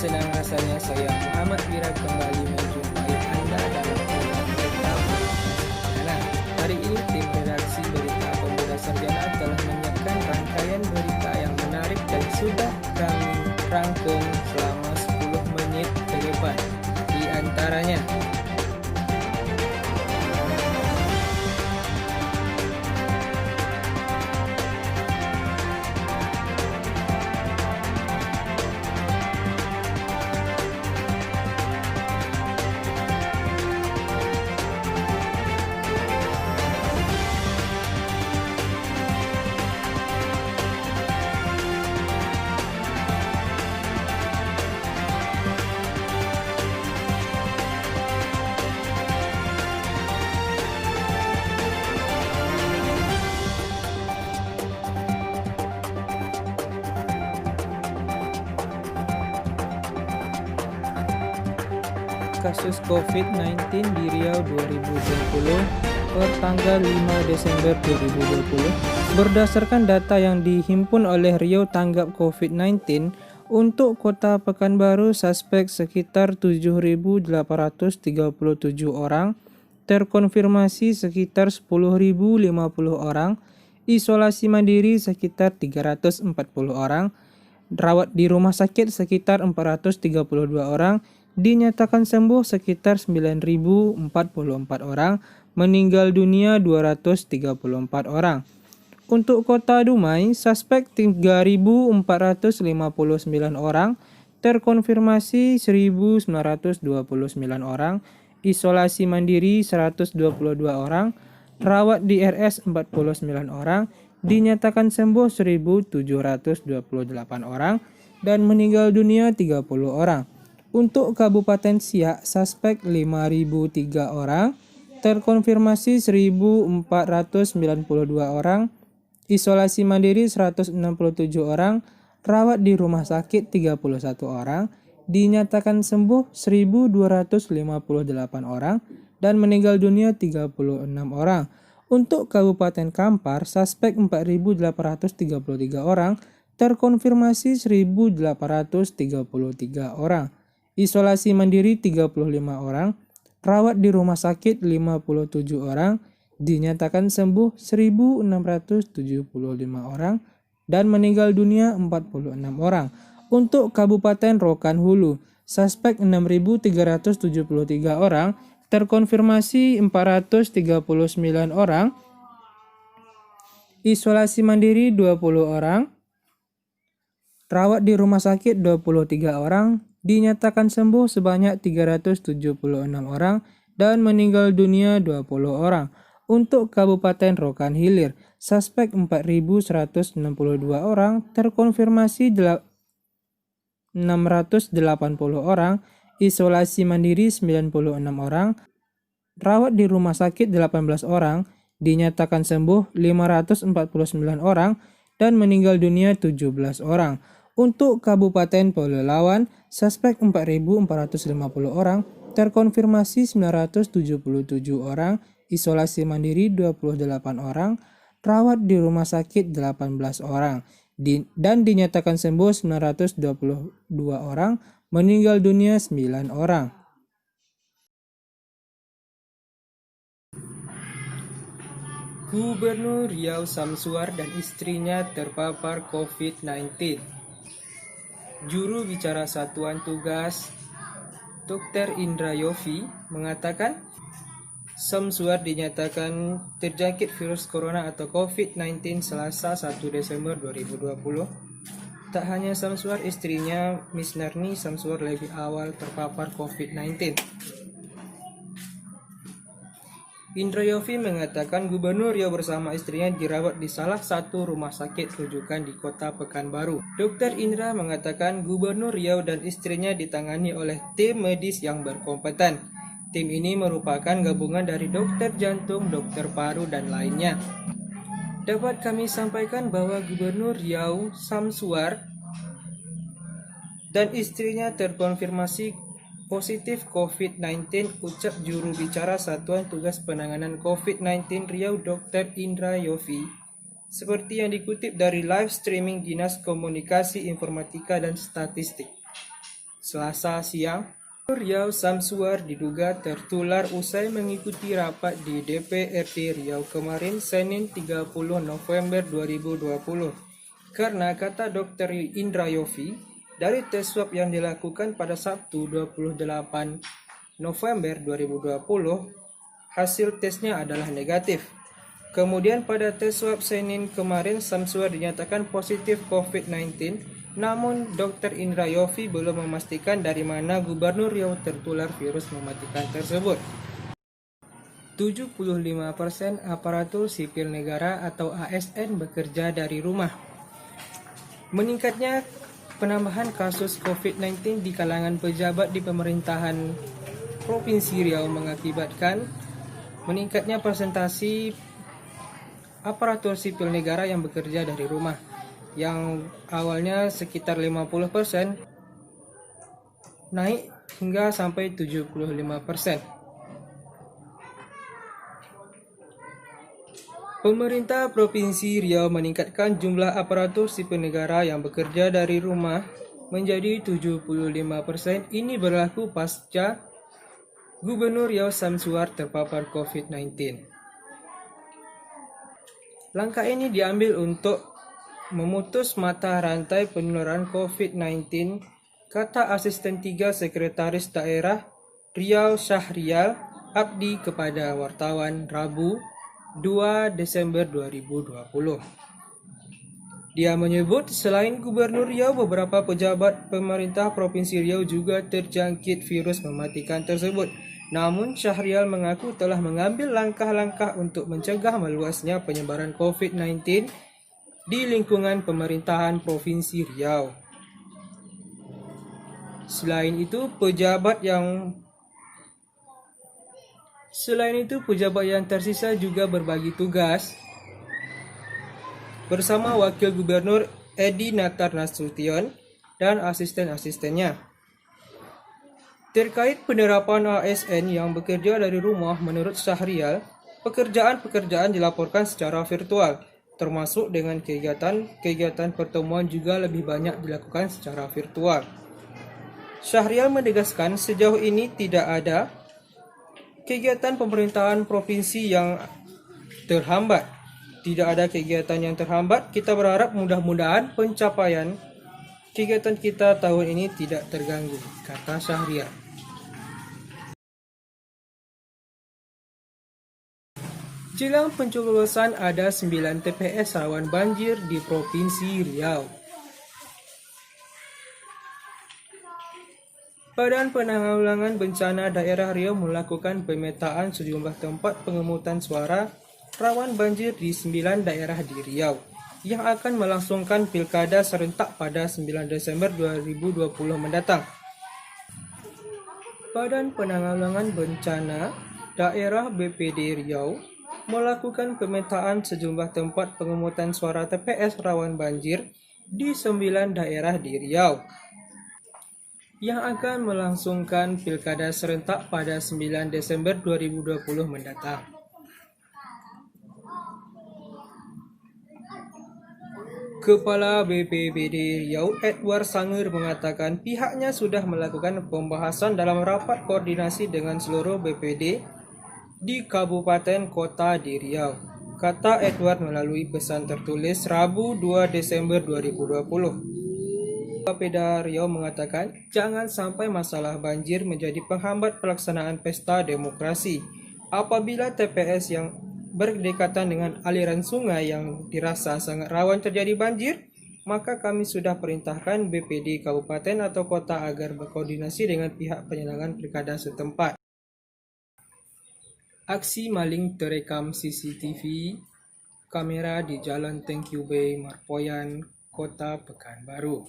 senang rasanya saya Muhammad Wira kembali menjumpai Anda dalam program Berita Sarjana. Hari ini tim redaksi Berita Pemuda Sarjana telah menyiapkan rangkaian berita yang menarik dan sudah kami rangkum selama 10 menit ke depan. Di antaranya, kasus COVID-19 di Riau 2020 per tanggal 5 Desember 2020. Berdasarkan data yang dihimpun oleh Riau Tanggap COVID-19, untuk Kota Pekanbaru suspek sekitar 7.837 orang, terkonfirmasi sekitar 10.050 orang, isolasi mandiri sekitar 340 orang, rawat di rumah sakit sekitar 432 orang, dinyatakan sembuh sekitar 9.044 orang, meninggal dunia 234 orang. Untuk Kota Dumai, suspek 3.459 orang, terkonfirmasi 1.929 orang, isolasi mandiri 122 orang, rawat di RS 49 orang, dinyatakan sembuh 1.728 orang, dan meninggal dunia 30 orang. Untuk Kabupaten Siak, suspek 5.003 orang, terkonfirmasi 1.492 orang, isolasi mandiri 167 orang, rawat di rumah sakit 31 orang, dinyatakan sembuh 1.258 orang, dan meninggal dunia 36 orang. Untuk Kabupaten Kampar, suspek 4.833 orang, terkonfirmasi 1.833 orang. Isolasi mandiri 35 orang, rawat di rumah sakit 57 orang, dinyatakan sembuh 1.675 orang, dan meninggal dunia 46 orang. Untuk Kabupaten Rokan Hulu, suspek 6.373 orang, terkonfirmasi 439 orang, isolasi mandiri 20 orang, rawat di rumah sakit 23 orang, dinyatakan sembuh sebanyak 376 orang, dan meninggal dunia 20 orang. Untuk Kabupaten Rokan Hilir, suspek 4.162 orang, terkonfirmasi 680 orang, isolasi mandiri 96 orang, rawat di rumah sakit 18 orang, dinyatakan sembuh 549 orang, dan meninggal dunia 17 orang. Untuk Kabupaten Pelalawan, suspek 4.450 orang, terkonfirmasi 977 orang, isolasi mandiri 28 orang, rawat di rumah sakit 18 orang, dan dinyatakan sembuh 922 orang, meninggal dunia 9 orang. Gubernur Riau Samsuar dan istrinya terpapar COVID-19. Juru bicara Satuan Tugas Dr. Indra Yofi mengatakan Samsuar dinyatakan terjangkit virus corona atau COVID-19 Selasa 1 Desember 2020. Tak hanya Samsuar, istrinya Miss Narni Samsuar lebih awal terpapar COVID-19. Indra Yofi mengatakan Gubernur Riau bersama istrinya dirawat di salah satu rumah sakit rujukan di Kota Pekanbaru. Dr. Indra mengatakan Gubernur Riau dan istrinya ditangani oleh tim medis yang berkompeten. Tim ini merupakan gabungan dari dokter jantung, dokter paru, dan lainnya. Dapat kami sampaikan bahwa Gubernur Riau Samsuar dan istrinya terkonfirmasi positif COVID-19, ucap juru bicara Satuan Tugas Penanganan COVID-19 Riau Dr. Indra Yofi. Seperti yang dikutip dari live streaming Dinas Komunikasi Informatika dan Statistik. Selasa siang, Riau Samsuar diduga tertular usai mengikuti rapat di DPRD Riau kemarin Senin 30 November 2020. Karena kata Dr. Indra Yofi, dari tes swab yang dilakukan pada Sabtu 28 November 2020, hasil tesnya adalah negatif. Kemudian pada tes swab Senin kemarin Samsuar dinyatakan positif COVID-19. Namun, Dr. Indra Yofi belum memastikan dari mana Gubernur Riau tertular virus mematikan tersebut. 75% aparatur sipil negara atau ASN bekerja dari rumah. Meningkatnya penambahan kasus COVID-19 di kalangan pejabat di pemerintahan Provinsi Riau mengakibatkan meningkatnya persentasi aparatur sipil negara yang bekerja dari rumah. Yang awalnya sekitar 50% naik hingga sampai 75%. Pemerintah Provinsi Riau meningkatkan jumlah aparatur sipil negara yang bekerja dari rumah menjadi 75%. Ini berlaku pasca Gubernur Riau Samsuar terpapar COVID-19. Langkah ini diambil untuk memutus mata rantai penularan COVID-19, kata Asisten 3 Sekretaris Daerah Riau Syahrial Abdi kepada wartawan Rabu 2 Desember 2020. Dia menyebut selain Gubernur Riau, beberapa pejabat pemerintah Provinsi Riau juga terjangkit virus mematikan tersebut. Namun Syahrial mengaku telah mengambil langkah-langkah untuk mencegah meluasnya penyebaran COVID-19 di lingkungan pemerintahan Provinsi Riau. Selain itu, pejabat yang tersisa juga berbagi tugas bersama Wakil Gubernur Edi Natar Nasution dan asisten-asistennya. Terkait penerapan ASN yang bekerja dari rumah, menurut Syahrial, pekerjaan dilaporkan secara virtual, termasuk dengan kegiatan pertemuan juga lebih banyak dilakukan secara virtual. Syahrial menegaskan sejauh ini tidak ada kegiatan pemerintahan provinsi yang terhambat. Tidak ada kegiatan yang terhambat. Kita berharap mudah-mudahan pencapaian kegiatan kita tahun ini tidak terganggu, kata Syahrial. Jelang pencoblosan ada 9 TPS rawan banjir di Provinsi Riau. Badan Penanggulangan Bencana Daerah Riau melakukan pemetaan sejumlah tempat pengemutan suara rawan banjir di 9 daerah di Riau yang akan melangsungkan pilkada serentak pada 9 Desember 2020 mendatang. Badan Penanggulangan Bencana Daerah BPD Riau melakukan pemetaan sejumlah tempat pengemutan suara TPS rawan banjir di 9 daerah di Riau yang akan melangsungkan pilkada serentak pada 9 Desember 2020 mendatang. Kepala BPBD Riau Edward Sanger mengatakan pihaknya sudah melakukan pembahasan dalam rapat koordinasi dengan seluruh BPD di kabupaten kota di Riau, kata Edward melalui pesan tertulis Rabu 2 Desember 2020. Bapeda Riau mengatakan jangan sampai masalah banjir menjadi penghambat pelaksanaan pesta demokrasi. Apabila TPS yang berdekatan dengan aliran sungai yang dirasa sangat rawan terjadi banjir, maka kami sudah perintahkan BPD kabupaten atau kota agar berkoordinasi dengan pihak penyelenggaraan pilkada setempat. Aksi maling terekam CCTV kamera di Jalan Thank You Bay, Marpoyan, Kota Pekanbaru.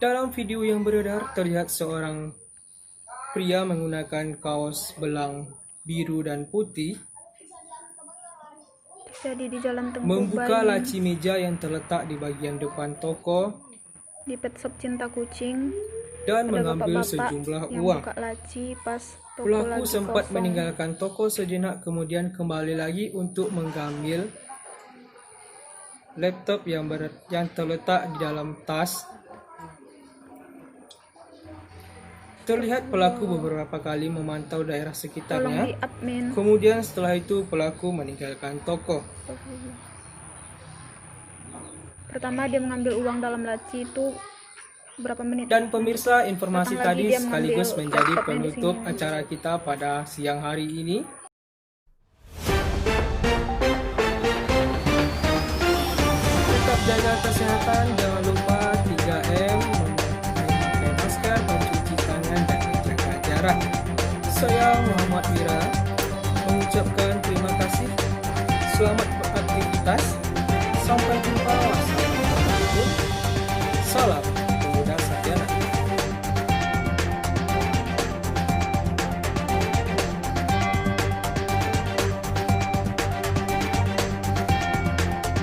Dalam video yang beredar, terlihat seorang pria menggunakan kaos belang biru dan putih jadi di Jalan Tengku membuka Bayi, laci meja yang terletak di bagian depan toko di Pet Shop Cinta Kucing, dan ada mengambil bapak-bapak sejumlah yang uang. buka laci pas toko Pelaku lagi sempat kosong. meninggalkan toko sejenak, kemudian kembali lagi untuk mengambil laptop yang terletak di dalam tas Terlihat pelaku beberapa kali memantau daerah Tolong sekitarnya. di admin. Kemudian setelah itu pelaku meninggalkan toko. Pertama dia mengambil uang dalam laci itu berapa menit? Dan pemirsa, informasi Datang lagi tadi dia sekaligus mengambil menjadi laptopnya di penutup sini. acara kita pada siang hari ini. Tetap jaga kesehatan, jangan lupa 3M, memakai masker, mencuci tangan, dan menjaga jarak. Saya Muhammad Wira mengucapkan terima kasih. Selamat beraktivitas. Sampai jumpa.